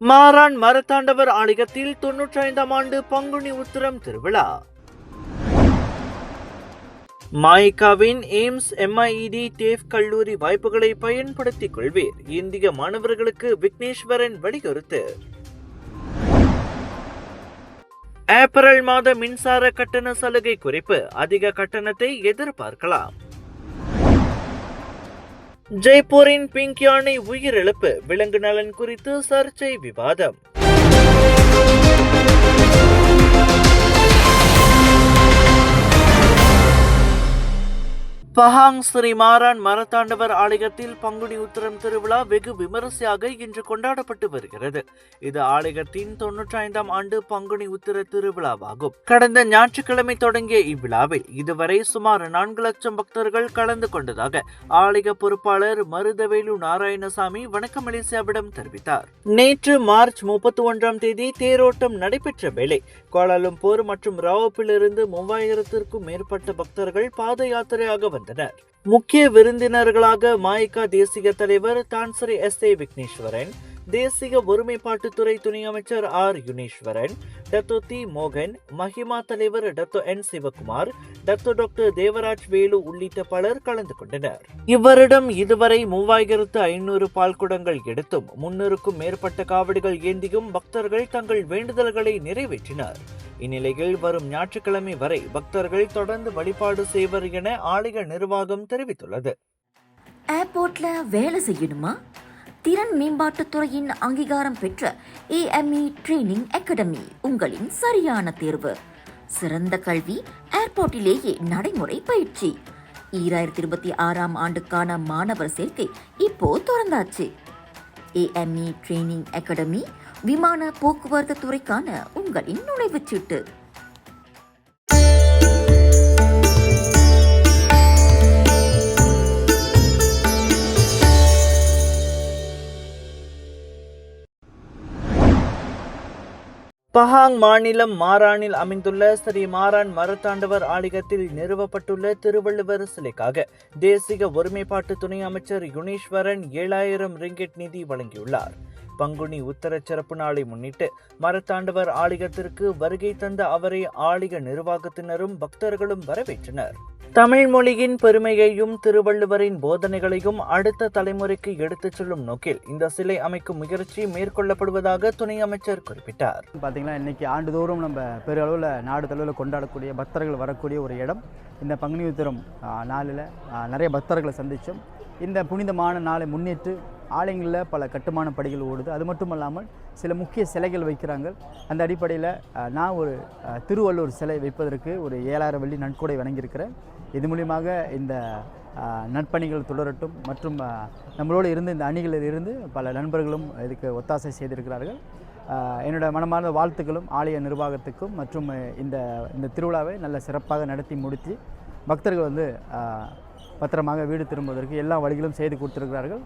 மாரான் மரத்தாண்டவர் ஆலயத்தில் 95ஆம் ஆண்டு பங்குனி உத்திரம் திருவிழா. மாய்காவின் எய்ம்ஸ் MIED TAFE கல்லூரி வாய்ப்புகளை பயன்படுத்திக் கொள்வீர். இந்திய மாணவர்களுக்கு விக்னேஸ்வரன் வலியுறுத்து. ஏப்ரல் மாத மின்சார கட்டண சலுகை குறைப்பு, அதிக கட்டணத்தை எதிர்பார்க்கலாம். ஜெய்ப்பூரின் பிங்க் யானை உயிரிழப்பு, விலங்கு நலன் குறித்து சர்ச்சை விவாதம். பஹாங் ஸ்ரீ மாரான் மரத்தாண்டவர் ஆலயத்தில் பங்குனி உத்திரம் திருவிழா வெகு விமரிசையாக இன்று கொண்டாடப்பட்டு வருகிறது. இது ஆலயத்தின் 95ஆம் ஆண்டு பங்குனி உத்திர திருவிழாவாகும். கடந்த ஞாயிற்றுக்கிழமை தொடங்கிய இவ்விழாவில் இதுவரை சுமார் 4 லட்சம் பக்தர்கள் கலந்து கொண்டதாக ஆலய பொறுப்பாளர் மருதவேலு நாராயணசாமி வணக்கம் மலேசியாவிடம் தெரிவித்தார். நேற்று மார்ச் 31ஆம் தேதி தேரோட்டம் நடைபெற்ற வேளை கோலாலம்பூர் மற்றும் ராவோப்பிலிருந்து 3000த்திற்கும் மேற்பட்ட பக்தர்கள் பாத யாத்திரையாக வந்தனர். முக்கிய விருந்தினர்களாக மாய்கா தேசிய தலைவர் தான்சரி SA விக்னேஸ்வரன், தேசிய ஒருமைப்பாட்டுத்துறை துணை அமைச்சர் R யுனீஸ்வரன், டாக்டர் மோகன், மஹிமா தலைவர் doctor N Sivakumar, doctor Devaraj Velu உள்ளிட்ட பலர் கலந்து கொண்டனர். இவ்வருடம் இதுவரை 3500 பால்குடங்கள் எடுத்தும் 300க்கும் மேற்பட்ட காவடிகள் ஏந்தியும் பக்தர்கள் தங்கள் வேண்டுதல்களை நிறைவேற்றினர். இந்நிலையில் வரும் ஞாயிற்றுக்கிழமை வரை பக்தர்கள் தொடர்ந்து வழிபாடு செய்வர் என ஆலய நிர்வாகம் தெரிவித்துள்ளது. ஏர்போர்ட்ல வேலை செய்யணுமா? திறன் மேம்பாட்டுத்துறையின் அங்கீகாரம் பெற்ற AME ட்ரெய்னிங் அகாடமி உங்களின் சரியான தேர்வு. சிறந்த கல்வி, ஏர்போர்ட்டிலேயே நடைமுறை பயிற்சி. 2026ஆம் ஆண்டுக்கான மாணவர் சேர்க்கை இப்போ திறந்தாச்சு. AME ட்ரெய்னிங் அகாடமி விமான போக்குவரத்து துறைக்கான உங்களின் நுழைவுச்சீட்டு. பஹாங் மாநிலம் மாரானில் அமைந்துள்ள ஸ்ரீ மாரான் மரத்தாண்டவர் ஆலயத்தில் நிறுவப்பட்டுள்ள திருவள்ளுவர் சிலைக்காக தேசிய ஒருமைப்பாட்டு துணை அமைச்சர் யுனீஸ்வரன் 7000 ரிங்கெட் நிதி வழங்கியுள்ளார். பங்குனி உத்தர சிறப்பு நாளை முன்னிட்டு மரத்தாண்டவர் ஆலயத்திற்கு வருகை தந்த அவரை ஆலய நிர்வாகத்தினரும் பக்தர்களும் வரவேற்றனர். தமிழ் மொழியின் பெருமையையும் திருவள்ளுவரின் போதனைகளையும் அடுத்த தலைமுறைக்கு எடுத்துச் செல்லும் நோக்கில் இந்த சிலை அமைக்கும் முயற்சி மேற்கொள்ளப்படுவதாக துணை அமைச்சர் குறிப்பிட்டார். பார்த்தீங்கன்னா இன்னைக்கு ஆண்டுதோறும் நம்ம பெரிய அளவில் நாடு தளவில் கொண்டாடக்கூடிய பக்தர்கள் வரக்கூடிய ஒரு இடம். இந்த பங்குனி உத்திரம் நாளில் நிறைய பக்தர்களை சந்தித்தோம். இந்த புனிதமான நாளை முன்னிட்டு ஆலயங்களில் பல கட்டுமான பணிகள் ஓடுது. அது மட்டும் இல்லாமல் சில முக்கிய சிலைகள் வைக்கிறாங்க. அந்த அடிப்படையில் நான் ஒரு திருவள்ளுவர் சிலை வைப்பதற்கு ஒரு 7000 வெள்ளி நன்கொடை வழங்கியிருக்கிறேன். இது மூலியமாக இந்த நற்பணிகள் தொடரட்டும் மற்றும் நம்மளோடு இருந்து இந்த அணிகளில் இருந்து பல நண்பர்களும் இதுக்கு ஒத்தாசை செய்திருக்கிறார்கள். என்னோட மனமார்ந்த வாழ்த்துக்களும் ஆலய நிர்வாகத்துக்கும் மற்றும் இந்த திருவிழாவை நல்ல சிறப்பாக நடத்தி முடித்து பக்தர்கள் பத்திரமாக வீடு திரும்புவதற்கு எல்லா வழிகளும் செய்து கொடுத்திருக்கிறார்கள்.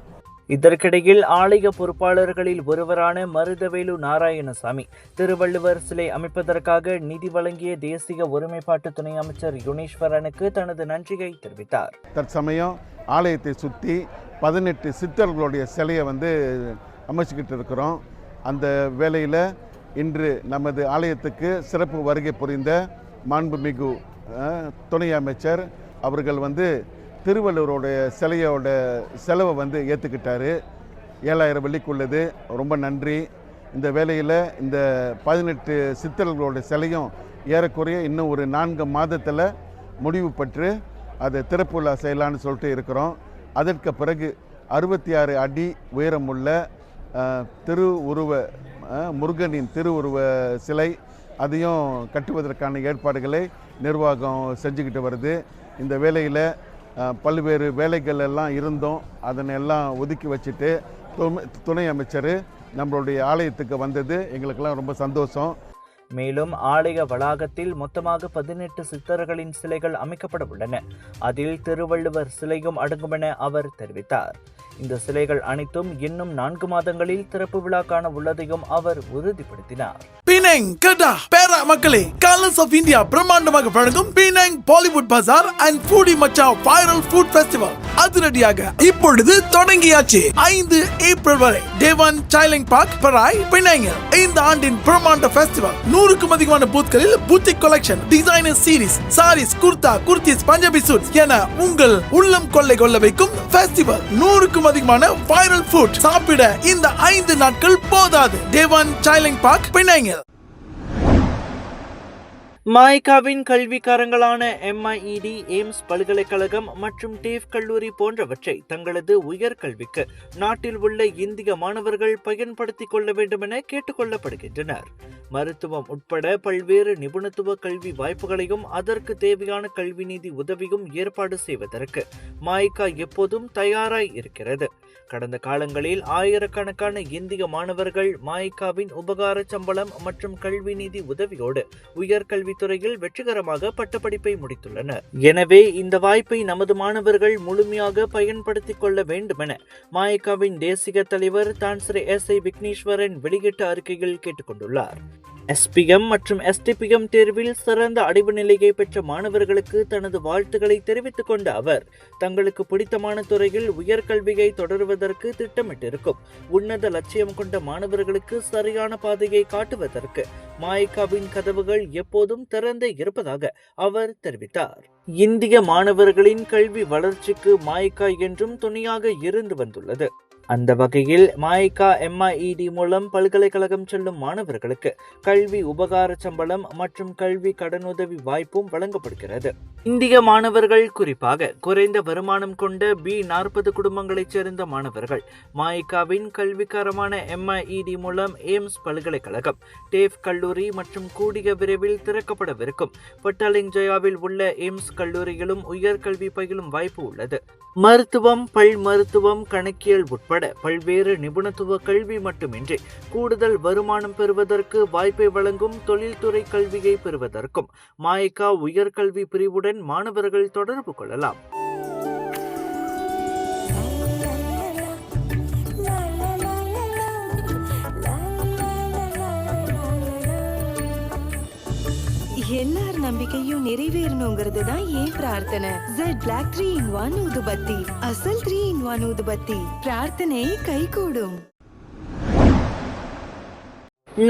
இதற்கிடையில் ஆலய பொறுப்பாளர்களில் ஒருவரான மருதவேலு நாராயணசாமி திருவள்ளுவர் சிலை அமைப்பதற்காக நிதி வழங்கிய தேசிய ஒருமைப்பாட்டு துணை அமைச்சர் யுனீஸ்வரனுக்கு தனது நன்றியை தெரிவித்தார். தற்சமயம் ஆலயத்தை சுற்றி 18 சித்தர்களுடைய சிலையை அமைச்சுக்கிட்டு இருக்கிறோம். அந்த வேளையில் இன்று நமது ஆலயத்துக்கு சிறப்பு வருகை புரிந்த மாண்புமிகு துணை அமைச்சர் அவர்கள் திருவள்ளுவருடைய சிலையோட செலவை ஏற்றுக்கிட்டாரு. 7000 வெள்ளிக்குள்ளது. ரொம்ப நன்றி. இந்த வேளையில் இந்த 18 சித்தர்களோட சிலையும் ஏறக்குறைய இன்னும் ஒரு 4 மாதத்தில் முடிவு பெற்று அதை திறப்பு விழா செய்யலான்னு சொல்லிட்டு இருக்கிறோம். அதற்கு பிறகு 66 அடி உயரமுள்ள முருகனின் திருவுருவ சிலை அதையும் கட்டுவதற்கான ஏற்பாடுகளை நிர்வாகம் செஞ்சுக்கிட்டு வருது. இந்த வேளையில் பல்வேறு வேலைகள் எல்லாம் இருந்தோம். அதனெல்லாம் ஒதுக்கி வச்சுட்டு துணை அமைச்சர் நம்மளுடைய ஆலயத்துக்கு வந்தது எங்களுக்கெல்லாம் ரொம்ப சந்தோஷம். மேலும் ஆலய வளாகத்தில் மொத்தமாக 18 சித்தர்களின் சிலைகள் அமைக்கப்பட உள்ளன. அதில் திருவள்ளுவர் சிலையும் அடங்கும் என அவர் தெரிவித்தார். இந்த சிலைகள் அனைத்தும் இன்னும் 4 மாதங்களில் திறப்பு விழா காண உள்ளதையும் அவர் உறுதிப்படுத்தினார். பினாங் கடா பேரா மக்களே, கலர்ஸ் ஆஃப் இந்தியா பிரம்மாண்டமாக வழங்கும் Penang Bollywood bazaar and foodie Macha viral food festival அதிரடியாக இப்பொழுது தொடங்கியாச்சு. 5 ஏப்ரல் வரை டேவான் சைலிங் பார்க் பராய் பினாங்கில் இந்த ஆண்டின் பிரம்மாண்ட ஃபெஸ்டிவல். 100க்கும் அதிகமான பூத்களில் boutique collection, designer series, saris, kurta, kurtis, Punjabi suits என உங்கள் உள்ளம் கொள்ளை கொள்ள வைக்கும் ஃபெஸ்டிவல். 100க்கும் அதிகமான வைரல் ஃபுட் சாப்பிட இந்த 5 நாட்கள் போதாது. டேவான் சைலிங் பார்க் பினாங்கில். மாய்காவின் கல்விக்காரங்களான MIED, எய்ம்ஸ் பல்கலைக்கழகம் மற்றும் டேஃப் கல்லூரி போன்றவற்றை தங்களது உயர்கல்விக்கு நாட்டில் உள்ள இந்திய மாணவர்கள் பயன்படுத்திக் கொள்ள வேண்டும் என கேட்டுக் கொள்ளப்படுகின்றனர். மருத்துவம் உட்பட பல்வேறு நிபுணத்துவ கல்வி வாய்ப்புகளையும் அதற்கு தேவையான கல்வி நிதி உதவியும் ஏற்பாடு செய்வதற்கு மாய்கா எப்போதும் தயாராய் இருக்கிறது. கடந்த காலங்களில் ஆயிரக்கணக்கான இந்திய மாணவர்கள் மாய்காவின் உபகார சம்பளம் மற்றும் கல்வி நிதி உதவியோடு உயர்கல்வித்துறையில் வெற்றிகரமாக பட்டப்படிப்பை முடித்துள்ளனர். எனவே இந்த வாய்ப்பை நமது மாணவர்கள் முழுமையாக பயன்படுத்திக் கொள்ள வேண்டும் என மாய்காவின் தேசிய தலைவர் தான்ஸ்ரீ SI விக்னேஸ்வரன் வெளியிட்ட அறிக்கையில் கேட்டுக்கொண்டுள்ளார். SPM மற்றும் STPM தேர்வில் சிறந்த அடைவு நிலையை பெற்ற மாணவர்களுக்கு தனது வாழ்த்துக்களை தெரிவித்துக் கொண்ட அவர், தங்களுக்கு பிடித்தமான துறையில் உயர்கல்வியை தொடர்வதற்கு திட்டமிட்டிருக்கும் உன்னத லட்சியம் கொண்ட மாணவர்களுக்கு சரியான பாதையை காட்டுவதற்கு மாய்காவின் கதவுகள் எப்போதும் திறந்தே இருப்பதாக அவர் தெரிவித்தார். இந்திய மாணவர்களின் கல்வி வளர்ச்சிக்கு மாய்கா என்றும் துணையாக இருந்து வந்துள்ளது. அந்த வகையில் மாய்கா MIED மூலம் பல்கலைக்கழகம் செல்லும் மாணவர்களுக்கு கல்வி உபகார சம்பளம் மற்றும் கல்வி கடனுதவி வாய்ப்பும் வழங்கப்படுகிறது. இந்திய மாணவர்கள், குறிப்பாக குறைந்த வருமானம் கொண்ட B40 குடும்பங்களைச் சேர்ந்த மாணவர்கள் மாய்காவின் கல்விக்காரமான MIED மூலம் எய்ம்ஸ் பல்கலைக்கழகம், டேஃப் கல்லூரி மற்றும் கூடிய விரைவில் திறக்கப்படவிருக்கும் பட்டாலிங்ஜயாவில் உள்ள எய்ம்ஸ் கல்லூரியிலும் உயர்கல்வி பயிலும் வாய்ப்பு உள்ளது. மருத்துவம், பல் மருத்துவம், கணக்கியல் உட்பட பல்வேறு நிபுணத்துவ கல்வி மட்டுமின்றி கூடுதல் வருமானம் பெறுவதற்கு வாய்ப்பை வழங்கும் தொழில்துறை கல்வியை பெறுவதற்கும் மாய்கா உயர்கல்வி பிரிவுடன் மாணவர்கள் தொடர்பு கொள்ளலாம். எல்லார் நம்பிக்கையும் நிறைவேறணுங்கிறது தான் ஏன் பிரார்த்தனை. Z Black 3-in-1 ஊதுபத்தி, அசல் 3-in-1 ஊதுபத்தி. பிரார்த்தனை கைகூடும்.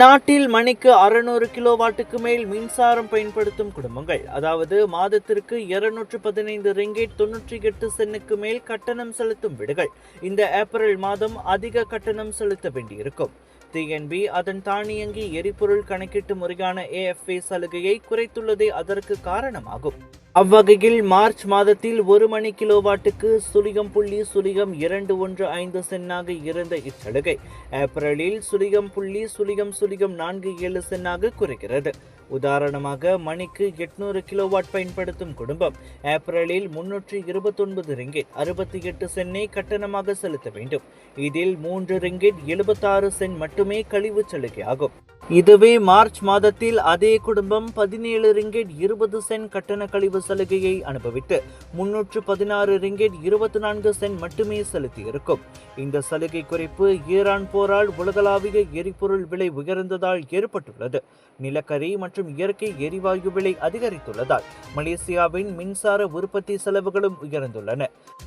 நாட்டில் மணிக்கு 600 கிலோவாட்டுக்கு மேல் மின்சாரம் பயன்படுத்தும் குடும்பங்கள், அதாவது மாதத்திற்கு 215 ரிங்கெட் 98 சென்னுக்கு மேல் கட்டணம் செலுத்தும் வீடுகள் இந்த ஏப்ரல் மாதம் அதிக கட்டணம் செலுத்த வேண்டியிருக்கும். TNB அதன் தானியங்கி எரிபொருள் கணக்கீட்டு முறையான AFA சலுகையை குறைத்துள்ளதே அதற்கு காரணமாகும். அவ்வகையில் மார்ச் மாதத்தில் 1 மணி கிலோவாட்டுக்கு 0.015 சென்னாக இருந்த இச்சலுகை ஏப்ரலில் 0.047 சென்னாக குறைகிறது. உதாரணமாக, மணிக்கு 800 கிலோவாட் பயன்படுத்தும் குடும்பம் ஏப்ரலில் 329 ரிங்கெட் 68 சென்னை கட்டணமாக செலுத்த வேண்டும். இதில் 3 ரிங்கெட் 76 சென்ட் மட்டுமே கழிவு சலுகையாகும். இதுவே மார்ச் மாதத்தில் அதே குடும்பம் 17 ரிங்கெட் 20 சென்ட் கட்டண கழிவு சலுகையை அனுபவித்து 316 ரிங்கெட் 24 சென்ட் மட்டுமே செலுத்தியிருக்கும். இந்த சலுகை குறைப்பு ஈரான் போரால் உலகளாவிய எரிபொருள் விலை உயர்ந்ததால் ஏற்பட்டுள்ளது. நிலக்கரி மற்றும் இயற்கை எரிவாயு விலை அதிகரித்துள்ளதால் மலேசியாவின் மின்சார உற்பத்தி செலவுகளும் உயர்ந்துள்ளன.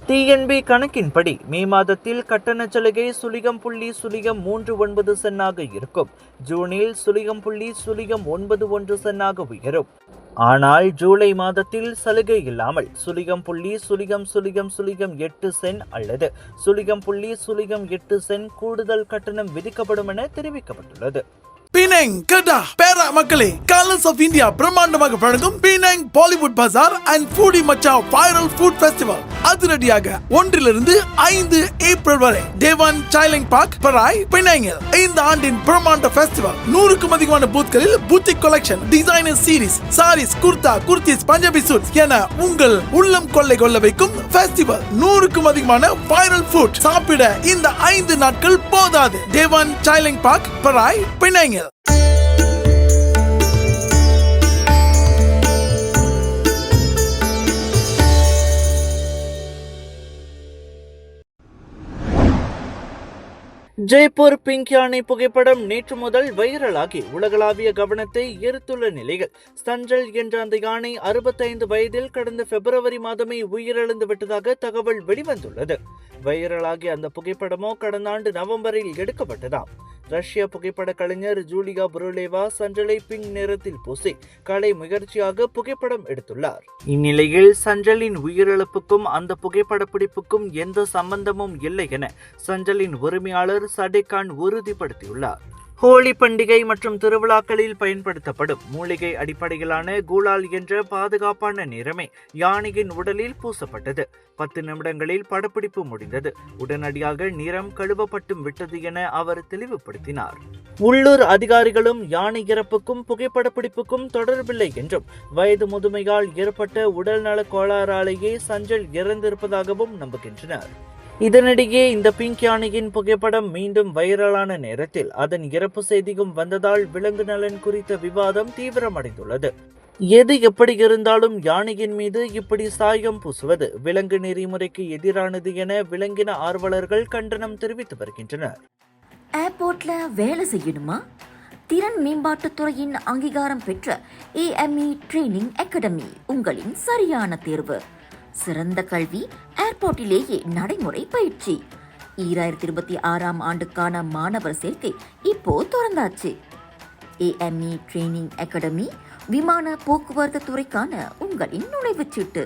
TNB கணக்கின்படி மே மாதத்தில் கட்டண சலுகை 0.039 சென்னாக இருக்கும். ஜூனில் 0.091 சென்னாக உயரும். ஆனால் ஜூலை மாதத்தில் சலுகை இல்லாமல் 0.008 சென்ட் அல்லது 0.08 சென்ட் கூடுதல் கட்டணம் விதிக்கப்படும் என தெரிவிக்கப்பட்டுள்ளது. பினாங் கடா பேரா மக்களே, கலர்ஸ் ஆஃப் இந்தியா பிரம்மாண்டமாக வழங்கும் Penang Bollywood bazaar and foodie Macha viral food festival அதிரடியாக 1 5 ஏப்ரல் வரை டேவான் சைலிங் பார்க் பராய் பினாங்கில் இந்த ஆண்டின் பிரம்மாண்ட ஃபெஸ்டிவல். 100க்கும் அதிகமான பூத்களில் boutique collection, designer series, saris, kurta, kurtis, Punjabi suits என உங்கள் உள்ளம் கொள்ளை கொள்ள வைக்கும் ஃபெஸ்டிவல். 100க்கும் அதிகமான வைரல் ஃபுட் சாப்பிட இந்த 5 நாட்கள் போதாது. டேவான் சைலிங் பார்க் பராய் பினாங்கில். ஜெய்ப்பூர் பிங்க் யானை புகைப்படம் நேற்று முதல் வைரலாகி உலகளாவிய கவனத்தை ஈர்த்துள்ள நிலையில் சஞ்சல் என்ற அந்த யானை 65 வயதில் கடந்த பிப்ரவரி மாதமே உயிரிழந்து விட்டதாக தகவல் வெளிவந்துள்ளது. வைரலாகிய அந்த புகைப்படமோ கடந்த ஆண்டு நவம்பரில் எடுக்கப்பட்டதாம். ரஷ்ய புகைப்பட கலைஞர் ஜூலியா புருலேவா சஞ்சலை பிங்க் நிறத்தில் பூசி கலை முயற்சியாக புகைப்படம் எடுத்துள்ளார். இந்நிலையில் சஞ்சலின் உயிரிழப்புக்கும் அந்த புகைப்பட பிடிப்புக்கும் எந்த சம்பந்தமும் இல்லை என சஞ்சலின் உரிமையாளர் சடேகான் உறுதிப்படுத்தியுள்ளார். ஹோலி பண்டிகை மற்றும் திருவிழாக்களில் பயன்படுத்தப்படும் மூலிகை அடிப்படையிலான கூலால் என்ற பாதுகாப்பான நிறமே யானையின் உடலில் பூசப்பட்டது. 10 நிமிடங்களில் படப்பிடிப்பு முடிந்தது. உடனடியாக நிறம் கழுவப்பட்டும் விட்டது என அவர் தெளிவுபடுத்தினார். உள்ளூர் அதிகாரிகளும் யானை இறப்புக்கும் புகைப்பட பிடிப்புக்கும் தொடர்பில்லை என்றும் வயது முதுமையால் ஏற்பட்ட உடல்நல கோளாறாலேயே சஞ்சல் இறந்திருப்பதாகவும் நம்புகின்றனர். இதனிடையே இந்த பிங்க் யானையின் புகைப்படம் மீண்டும் வைரலான நேரத்தில் அதன் இறப்பு செய்தியும் வந்ததால் விலங்கு நலன் குறித்த விவாதம் தீவிரமடைந்துள்ளது. எது எப்படி இருந்தாலும் யானையின் மீது இப்படி சாயம் பூசுவது விலங்கு நெறிமுறைக்கு எதிரானது என விலங்கின ஆர்வலர்கள் கண்டனம் தெரிவித்து வருகின்றனர். ஏர்போர்ட்ல வேலை செய்யணுமா? திறன் மேம்பாட்டுத்துறையின் அங்கீகாரம் பெற்ற AME ட்ரெய்னிங் அகாடமி உங்களின் சரியான தேர்வு. சிறந்த கல்வி, ஏர்போர்ட்டிலேயே நடைமுறை பயிற்சி. 2026 ஆண்டுக்கான மாணவர் சேர்க்கை இப்போ திறந்தாச்சு. AME ட்ரெய்னிங் அகாடமி விமான போக்குவரத்து துறைக்கான உங்களின் நுழைவுச்சீட்டு.